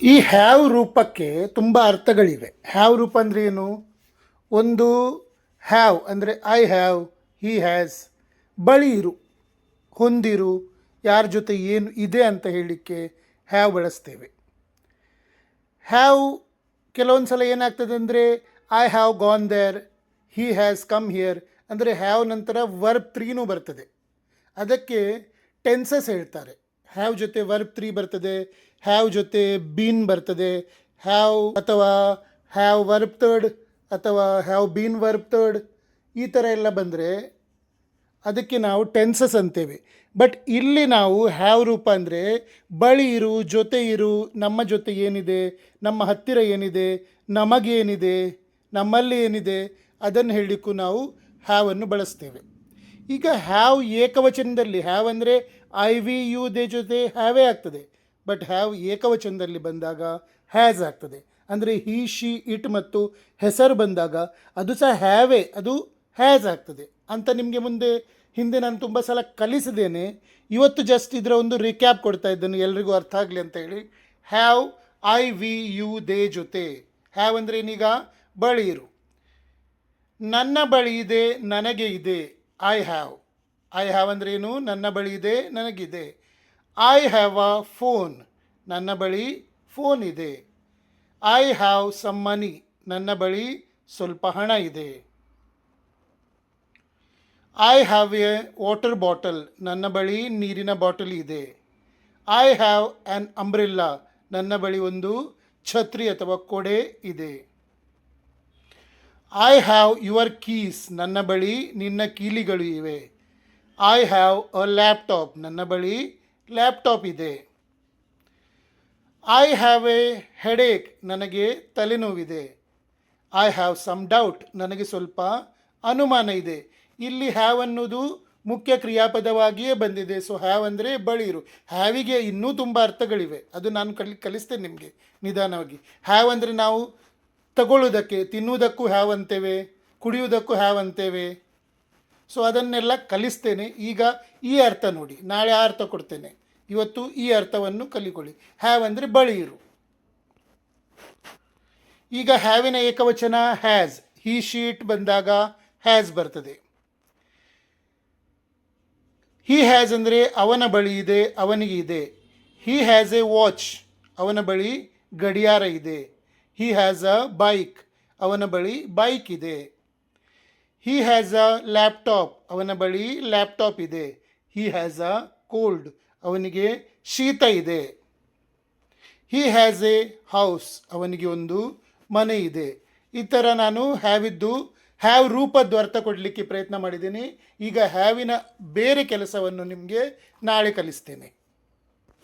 ಈ ಹ್ಯಾವ್ ರೂಪಕ್ಕೆ ತುಂಬ ಅರ್ಥಗಳಿವೆ. ಹ್ಯಾವ್ ರೂಪ ಅಂದರೆ ಏನು? ಒಂದು ಹ್ಯಾವ್ ಅಂದರೆ ಐ ಹ್ಯಾವ್, ಹಿ ಹ್ಯಾಸ್, ಬಳಿ ಇರು, ಹೊಂದಿರು, ಯಾರ ಜೊತೆ ಏನು ಇದೆ ಅಂತ ಹೇಳಲಿಕ್ಕೆ ಹ್ಯಾವ್ ಬಳಸ್ತೇವೆ. ಹ್ಯಾವ್ ಕೆಲವೊಂದು ಸಲ ಏನಾಗ್ತದೆ ಅಂದರೆ I have gone there, he has come here ಅಂದರೆ ಹ್ಯಾವ್ ನಂತರ ವರ್ಬ್ 3ನೂ ಬರ್ತದೆ. ಅದಕ್ಕೆ ಟೆನ್ಸಸ್ ಹೇಳ್ತಾರೆ. ಹ್ಯಾವ್ ಜೊತೆ ವರ್ಬ್ 3 ಬರ್ತದೆ, ಹ್ಯಾವ್ ಜೊತೆ ಬೀನ್ ಬರ್ತದೆ, ಹ್ಯಾವ್ ಅಥವಾ ಹ್ಯಾವ್ ವರ್ಬ್ ತರ್ಡ್ ಅಥವಾ ಹ್ಯಾವ್ ಬೀನ್ ವರ್ಬ್ ತರ್ಡ್, ಈ ಥರ ಎಲ್ಲ ಬಂದರೆ ಅದಕ್ಕೆ ನಾವು ಟೆನ್ಸಸ್ ಅಂತೇವೆ. ಬಟ್ ಇಲ್ಲಿ ನಾವು ಹ್ಯಾವ್ ರೂಪ ಅಂದರೆ ಬಳಿ ಇರು, ಜೊತೆ ಇರು, ನಮ್ಮ ಜೊತೆ ಏನಿದೆ, ನಮ್ಮ ಹತ್ತಿರ ಏನಿದೆ, ನಮಗೇನಿದೆ, ನಮ್ಮಲ್ಲಿ ಏನಿದೆ ಅದನ್ನು ಹೇಳಲಿಕ್ಕೂ ನಾವು ಹ್ಯಾವನ್ನು ಬಳಸ್ತೇವೆ. ಈಗ ಹ್ಯಾವ್ ಏಕವಚನದಲ್ಲಿ, ಹ್ಯಾವ್ ಅಂದರೆ ಐ ವಿ ಯು ದೇ ಜೊತೆ ಹ್ಯಾವೇ ಆಗ್ತದೆ. ಬಟ್ ಹ್ಯಾವ್ ಏಕವಚನದಲ್ಲಿ ಬಂದಾಗ ಹ್ಯಾಸ್ ಆಗ್ತದೆ. ಅಂದರೆ ಹಿ ಶಿ ಇಟ್ ಮತ್ತು ಹೆಸರು ಬಂದಾಗ ಅದು ಸಹ ಹ್ಯಾವೇ, ಅದು ಹ್ಯಾಸ್ ಆಗ್ತದೆ ಅಂತ ನಿಮಗೆ ಮುಂದೆ ಹಿಂದೆ ನಾನು ತುಂಬ ಸಲ ಕಲಿಸಿದ್ದೇನೆ. ಇವತ್ತು ಜಸ್ಟ್ ಇದರ ಒಂದು ರಿಕ್ಯಾಪ್ ಕೊಡ್ತಾ ಇದ್ದೇನೆ ಎಲ್ರಿಗೂ ಅರ್ಥ ಆಗಲಿ ಅಂತ ಹೇಳಿ. Have I we you they ಜೊತೆ ಹ್ಯಾವ್ ಅಂದರೆ ಏನೀಗ ಬಳಿ ಇರು. ನನ್ನ ಬಳಿ ಇದೆ, ನನಗೆ ಇದೆ, ಐ ಹ್ಯಾವ್. ಐ ಹ್ಯಾವ್ ಅಂದರೆ ಏನು? ನನ್ನ ಬಳಿ ಇದೆ, ನನಗಿದೆ. ಐ ಹ್ಯಾವ್ ಅ ಫೋನ್, ನನ್ನ ಬಳಿ ಫೋನ್ ಇದೆ. ಐ ಹ್ಯಾವ್ ಸಮ್ ಮನಿ, ನನ್ನ ಬಳಿ ಸ್ವಲ್ಪ ಹಣ ಇದೆ. I have A water bottle, ನನ್ನ ಬಳಿ ನೀರಿನ ಬಾಟಲ್ ಇದೆ. ಐ ಹ್ಯಾವ್ ಆ್ಯನ್ ಅಂಬ್ರೆಲ್ಲಾ, ನನ್ನ ಬಳಿ ಒಂದು ಛತ್ರಿ ಅಥವಾ ಕೊಡೆ ಇದೆ. ಐ ಹ್ಯಾವ್ ಯುವರ್ ಕೀಸ್, ನನ್ನ ಬಳಿ ನಿನ್ನ ಕೀಲಿಗಳು ಇವೆ. ಐ ಹ್ಯಾವ್ ಅ ಲ್ಯಾಪ್ಟಾಪ್, ನನ್ನ ಬಳಿ ಲ್ಯಾಪ್ಟಾಪ್ ಇದೆ. ಐ ಹ್ಯಾವ್ ಎ ಹೆಡೇಕ್, ನನಗೆ ತಲೆನೋವಿದೆ. ಐ ಹ್ಯಾವ್ ಸಮ್ ಡೌಟ್, ನನಗೆ ಸ್ವಲ್ಪ ಅನುಮಾನ ಇದೆ. ಇಲ್ಲಿ ಹ್ಯಾವ್ ಅನ್ನೋದು ಮುಖ್ಯ ಕ್ರಿಯಾಪದವಾಗಿಯೇ ಬಂದಿದೆ. ಸೊ ಹ್ಯಾವ್ ಅಂದರೆ ಬಳಿ ಇರು. ಹ್ಯಾವಿಗೆ ಇನ್ನೂ ತುಂಬ ಅರ್ಥಗಳಿವೆ, ಅದು ನಾನು ಕಲಿಸ್ತೇನೆ ನಿಮಗೆ ನಿಧಾನವಾಗಿ. ಹ್ಯಾವ್ ಅಂದರೆ ನಾವು ತಗೊಳ್ಳೋದಕ್ಕೆ, ತಿನ್ನುವುದಕ್ಕೂ ಹ್ಯಾವ್ ಅಂತೇವೆ, ಕುಡಿಯುವುದಕ್ಕೂ ಹ್ಯಾವ್ ಅಂತೇವೆ. ಸೊ ಅದನ್ನೆಲ್ಲ ಕಲಿಸ್ತೇನೆ. ಈಗ ಈ ಅರ್ಥ ನೋಡಿ, ನಾಳೆ ಆ ಅರ್ಥ ಕೊಡ್ತೇನೆ. ಇವತ್ತು ಈ ಅರ್ಥವನ್ನು ಕಲಿಕೊಳ್ಳಿ. ಹ್ಯಾವ್ ಅಂದರೆ ಬಳಿ ಇರು. ಈಗ ಹ್ಯಾವಿನ ಏಕವಚನ ಹ್ಯಾಸ್, ಹಿ ಶೀಟ್ ಬಂದಾಗ ಹ್ಯಾಸ್ ಬರ್ತದೆ. ಹಿ ಹ್ಯಾಸ್ ಅಂದರೆ ಅವನ ಬಳಿ ಇದೆ, ಅವನಿಗೆ ಇದೆ. ಹಿ ಹ್ಯಾಸ್ ಎ ವಾಚ್, ಅವನ ಬಳಿ ಗಡಿಯಾರ ಇದೆ. ಹಿ ಹ್ಯಾಸ್ ಅ ಬೈಕ್, ಅವನ ಬಳಿ ಬೈಕ್ ಇದೆ. ಹಿ ಹ್ಯಾಸ್ ಅ ಲ್ಯಾಪ್ಟಾಪ್, ಅವನ ಬಳಿ ಲ್ಯಾಪ್ಟಾಪ್ ಇದೆ. ಹಿ ಹ್ಯಾಸ್ ಅ ಕೋಲ್ಡ್, ಅವನಿಗೆ ಶೀತ ಇದೆ. ಹಿ ಹ್ಯಾಸ್ ಎ ಹೌಸ್, ಅವನಿಗೆ ಒಂದು ಮನೆ ಇದೆ. ಈ ಥರ ನಾನು ಹ್ಯಾವಿದ್ದು ಹ್ಯಾವ್ ರೂಪದ್ದು ಅರ್ಥ ಕೊಡಲಿಕ್ಕೆ ಪ್ರಯತ್ನ ಮಾಡಿದ್ದೀನಿ. ಈಗ ಹ್ಯಾವಿನ ಬೇರೆ ಕೆಲಸವನ್ನು ನಿಮಗೆ ನಾಳೆ ಕಲಿಸ್ತೇನೆ.